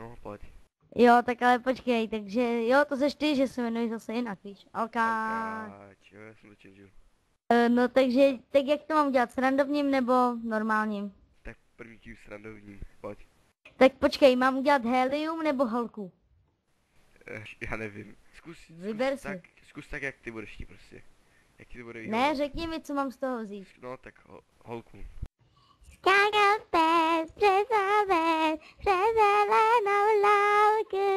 No, pojď. Jo, tak ale počkej, takže jo, to seš ty, že se jmenuješ zase jinak, víš. Alkáč, jo, já jsem to changeu. No takže, tak jak to mám dělat, s randovním nebo normálním? Tak první tím srandovním, pojď. Tak počkej, mám udělat helium nebo holku? Já nevím. Vyber si. Zkus tak, jak ty budeš chtít prostě. Jak ti to bude Ne, vyhovovat. řekni mi, co mám z toho vzít. No, tak holku. Skákal pes přes obec, přes zelenou louku,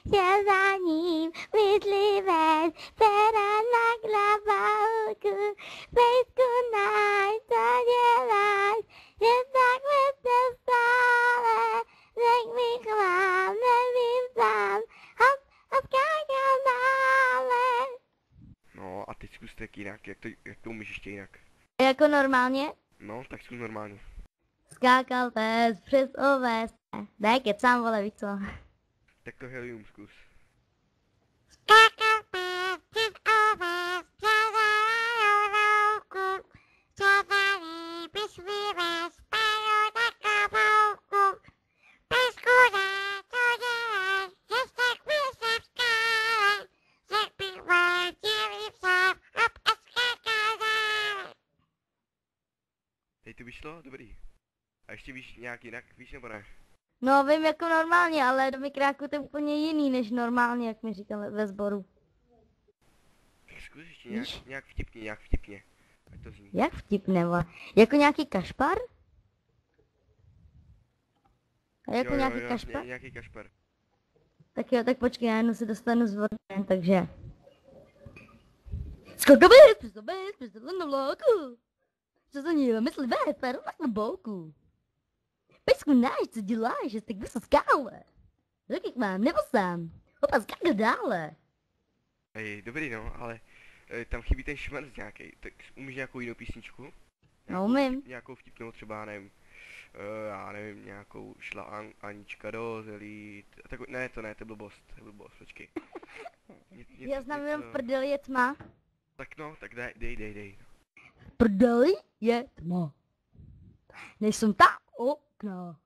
šel za ním myslivec, pera na klobouku. Pejsku náš, co děláš, že takhle jste stále, řek mi chvál, nevím sám, hop a skákal dále. No, a teď zkus tak jinak, jak to umíš ještě jinak. Jako normálně? No, tak zkus normálně. Skákal pes přes oves. Ne, kecám, vole, víš co? Tak to helium zkus. Skákal pes přes oves, přes zelenou louku, červený myslivec, pera na klobouku. Pesku ne, co děláš, že stekli se v skále, řek mi vládivý psám, hop a skákal dále. Teď to vyšlo? Dobrý. A ještě víš nějak jinak, víš nebo ne? No vím jako normálně, ale do mikráku to je úplně jiný než normálně, jak mi říkali ve sboru. Tak zkus ještě nějak vtipně. Ať to zní. Jak vtipné, vole. Jako nějaký kašpar? A jako nějaký kašpar? Nějaký kašpar. Tak jo, tak počkej, já jenom se dostanu z vody, takže... Skokabit, přes zelenou louku. Co za ní, myslivec, pera na klobouku. Pesku náš, co děláš, že jste kde se skále? Řekni k vám, nebo sám. Opa, skákal dále. Ej, dobrý no, ale tam chybí ten šmrc nějaký. Tak umíš nějakou jinou písničku? No umím. Nějakou vtipnou třeba, nevím. Já nevím, nějakou šla Anička do zelí. Ne, to je blbost, počkej. Já znám jenom v prdeli je tma. Tak no, tak dej. V prdeli je tma. Nejsou ta okna.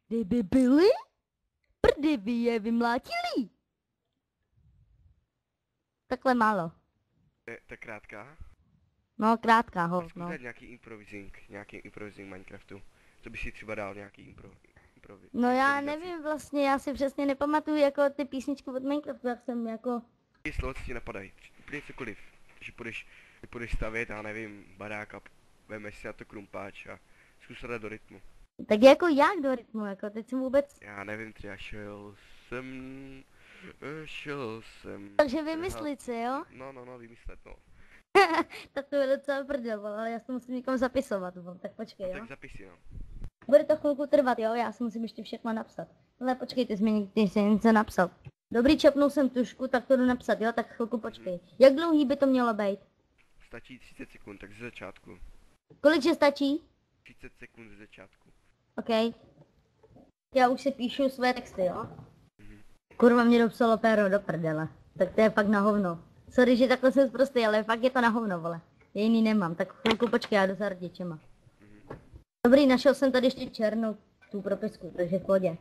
Kdyby byly, prdy by je vymlátili. Takhle málo. Tak krátká. No, krátká, A ho, zkus no. dát nějaký improvizing Minecraftu. Co by si třeba dal nějaký improvizaci? No já nevím vlastně, já si přesně nepamatuju jako ty písničky od Minecraftu, jak jsem jako... Jaký slovo, co ti napadají? Úplně cokoliv. Že půjdeš stavět, já nevím, barák a vemeš si na to krumpáč a zkus to dát do rytmu. Tak jako jak do rytmu, jako teď jsem vůbec... Já nevím, třeba šel jsem... Takže vymyslit si, jo? No, vymyslet, no. Tak to je docela prdel, ale já si to musím někam zapisovat, tak počkej, jo? Tak zapisi, no. Bude to chvilku trvat, jo? Já si musím ještě všechno napsat. Ale počkej, ty jsi mi někdy něco napsal. Dobrý, čapnul jsem tušku, tak to jdu napsat, jo? Tak chvilku počkej. Jak dlouhý by to mělo být? Stačí 30 sekund, tak ze začátku. Kolikže stačí? 30 sekund ze začátku. OK. Já už si píšu své texty, jo? Kurva, mě dopsalo péro do prdele. Tak to je fakt na hovno. Sorry, že takhle jsem zprostý, ale fakt je to na hovno, vole. Já jiný nemám, tak chvilku počkej, já jdu za rodičema. Dobrý, našel jsem tady ještě černou tu propisku, takže v pohodě.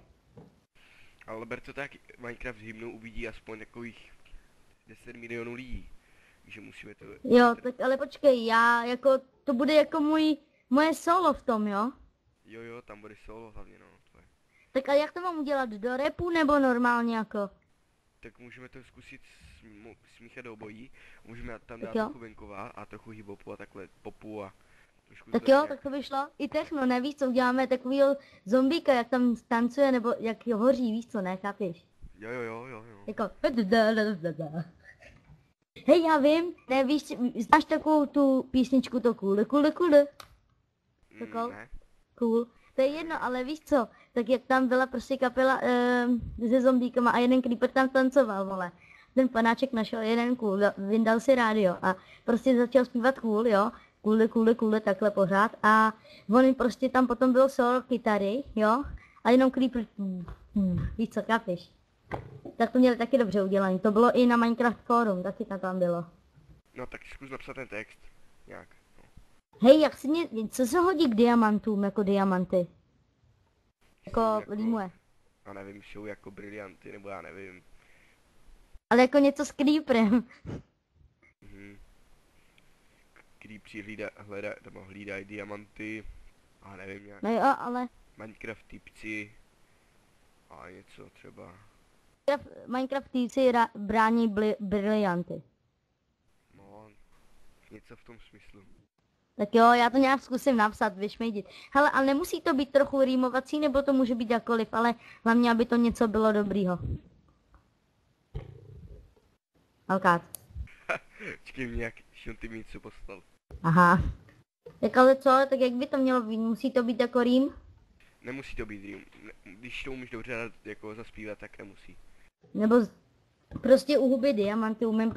Ale ber to tak, Minecraft hymnou uvidí aspoň takových 10 milionů lidí. Takže musíme to... Jo, tak ale počkej, já jako, to bude jako moje solo v tom, jo? Jo, tam bude solo hlavně, no. To je. Tak a jak to mám udělat, do rapu nebo normálně jako? Tak můžeme to zkusit smíchat do obojí. Můžeme tam Tak dát jo. trochu venková a trochu hip-hopu a takhle popu a... trošku Tak to jo, nějak- tak to vyšlo. I techno, nevíš co, uděláme takovýho zombíka, jak tam tancuje, nebo jak hoří, víš co, ne, chápeš? Jo. Jako... Hej, já vím, ne, víš, znáš takovou tu písničku, to cool. Takol? Ne. Cool. To je jedno, ale víš co, tak jak tam byla prostě kapela se zombíkama a jeden creeper tam tancoval, vole. Ten panáček našel jeden cool, vyndal si rádio a prostě začal zpívat cool, jo. Cool, takhle pořád a on prostě tam potom bylo solo kytary, jo. A jenom creeper, víš co, chápeš? Tak to měli taky dobře udělané, to bylo i na Minecraft Forum, taky tam bylo. No tak zkus napsat ten text. Nějak. No. Hej, jak si co se hodí k diamantům, jako diamanty? Jako límuje. a nevím, jsou jako brilianty, nebo já nevím. Ale jako něco s creeperem. Mhm. Creepři hlídají diamanty, a nevím, nějak No jo, ale Minecraft typci a něco třeba. Minecraft týci brání brilianty. No, něco v tom smyslu. Tak jo, já to nějak zkusím napsat, vyšmejdit. Hele, ale nemusí to být trochu rýmovací, nebo to může být jakkoliv, ale hlavně, aby to něco bylo dobrýho. Alkát. Počkej mě, jak ty mi něco poslal. Aha. Tak ale co, tak jak by to mělo být? Musí to být jako rým? Nemusí to být rým. Když to umíš dobře jako zaspívat, tak nemusí. Nebo prostě u huby diamanty umím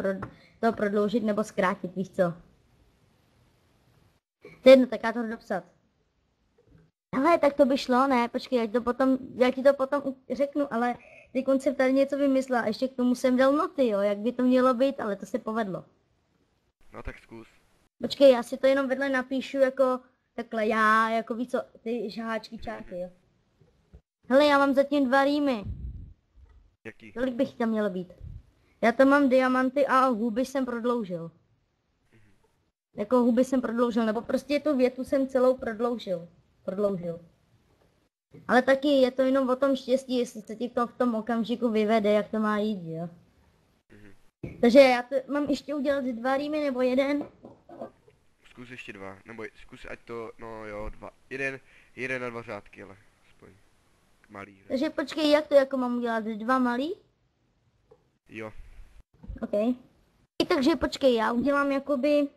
to prodloužit nebo zkrátit, víš co? To je jedno, tak já to jdu dopsat. Ale tak to by šlo, ne? Počkej, já ti to potom řeknu, ale ty jsem tady něco vymyslela a ještě k tomu jsem dal noty, jo, jak by to mělo být, ale to se povedlo. No tak zkus. Počkej, já si to jenom vedle napíšu jako takhle, já, jako víc co, ty žháčky, čárky, jo. Hele, já mám zatím 2 rýmy. Jaký? Kolik bych tam mělo být? Já tam mám diamanty a huby jsem prodloužil. Jako huby jsem prodloužil, nebo prostě tu větu jsem celou prodloužil. Ale taky je to jenom o tom štěstí, jestli se ti to v tom okamžiku vyvede, jak to má jít, jo. Takže já to mám ještě udělat 2 rýmy nebo 1? Zkus ještě 2, nebo zkus ať to, no jo, 2. Jeden na 2 řádky, ale aspoň malý. Takže počkej, jak to jako mám udělat? 2 malý? Jo. OK. Takže počkej, já udělám jakoby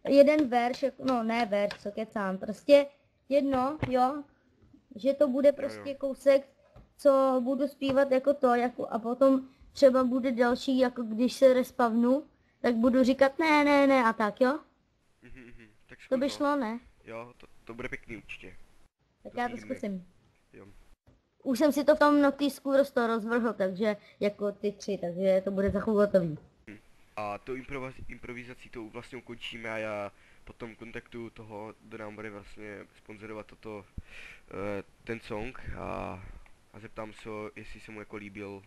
jeden verš, no ne verš, co kecám, prostě jedno, jo, že to bude prostě kousek, co budu zpívat jako to, jako, a potom třeba bude další, jako když se respavnu, tak budu říkat ne a tak, jo? Tak zkus, To by šlo, ne? Jo, to bude pěkný určitě. Tak já to zkusím. Jo. Už jsem si to v tom notýsku rozvrhl, takže jako ty 3, takže to bude za chvíli hotový. A tou improvizací to vlastně ukončíme a já potom kontaktuju toho, kdo nám bude vlastně sponzorovat ten song a zeptám se, jestli se mu jako líbil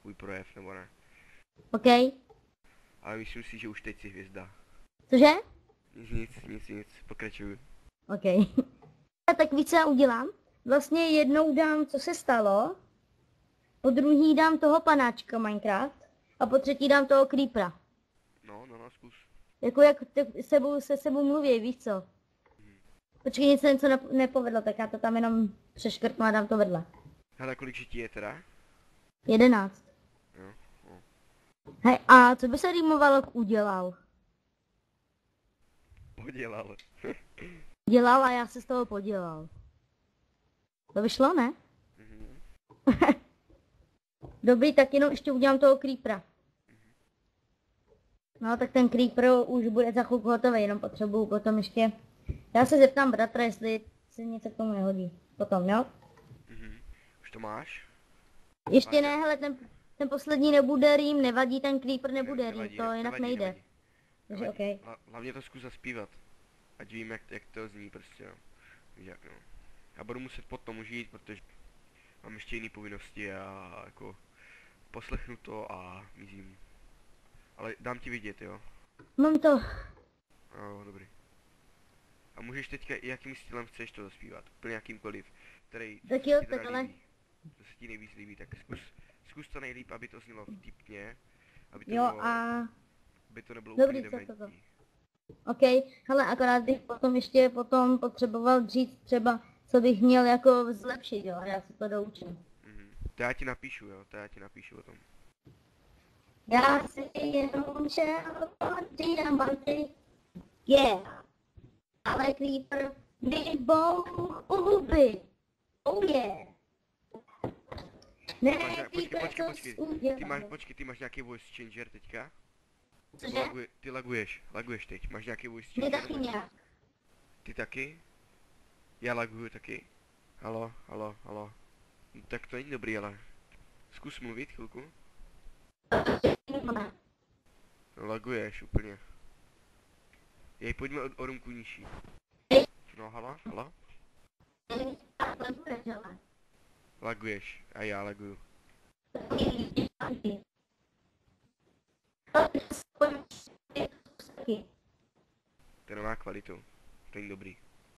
tvůj projev nebo ne. OK? Ale myslím si, že už teď si hvězda. Cože? Nic, pokračuju. OK. A tak víc já udělám. Vlastně jednou dám, co se stalo, po druhý dám toho panáčka Minecraft a po třetí dám toho creepera. No, zkus. Jako jak se sebou mluví, víš co? Počkej, něco nepovedlo, tak já to tam jenom přeškrtnu a dám to vedle. Hele, kolik žití je teda? 11. Jo. Hej, a co by se rýmovalo k udělal? Podělal. Dělal a já se z toho podělal. To vyšlo, ne? Dobrý, tak jenom ještě udělám toho creepera. No, tak ten creeper už bude za chvilku hotový, jenom potřebuju potom ještě... Já se zeptám bratra, jestli se něco k tomu nehodí. Potom, jo? Už to máš? Ještě ne, hele, ten poslední nebude rým, nevadí, ten creeper nebude rým, to jinak nejde. Takže OK. Hlavně to zkus zaspívat. Ať vím, jak to zní prostě, jo. Jak, no. Já budu muset potom už jít, protože mám ještě jiné povinnosti a jako poslechnu to a mizím. Ale dám ti vidět, jo? Mám to. Jo, dobrý. A můžeš teďka, jakým stylem chceš to zaspívat? Úplně jakýmkoliv, který Tak jo, se ti teda tak ale... líbí. To se ti nejvíc líbí, tak zkus to nejlíp, aby to znělo vtipně. Aby to Jo bylo, a... aby to nebylo Dobrý, úplně co to? dementní. OK, hele, akorát bych potom ještě potřeboval říct třeba, co bych měl jako zlepšit, jo, a já se to doučím. To já ti napíšu, jo, o tom. Já si jenom šel od diamanty, yeah, ale creeper mi bouch u huby, oh yeah. Ne, creeper, co jsi udělal? Ty máš nějaký voice changer teďka? Cože? Ty laguješ teď, máš nějaký voice Mě changer? taky nějak. Ty taky? Já laguju taky. Halo. No, tak to není dobrý, ale zkus mluvit chvilku. Laguješ úplně. Jej, pojďme o rumku nižší. No, halo? Laguješ. A já laguju. To nemá kvalitu. To není dobrý.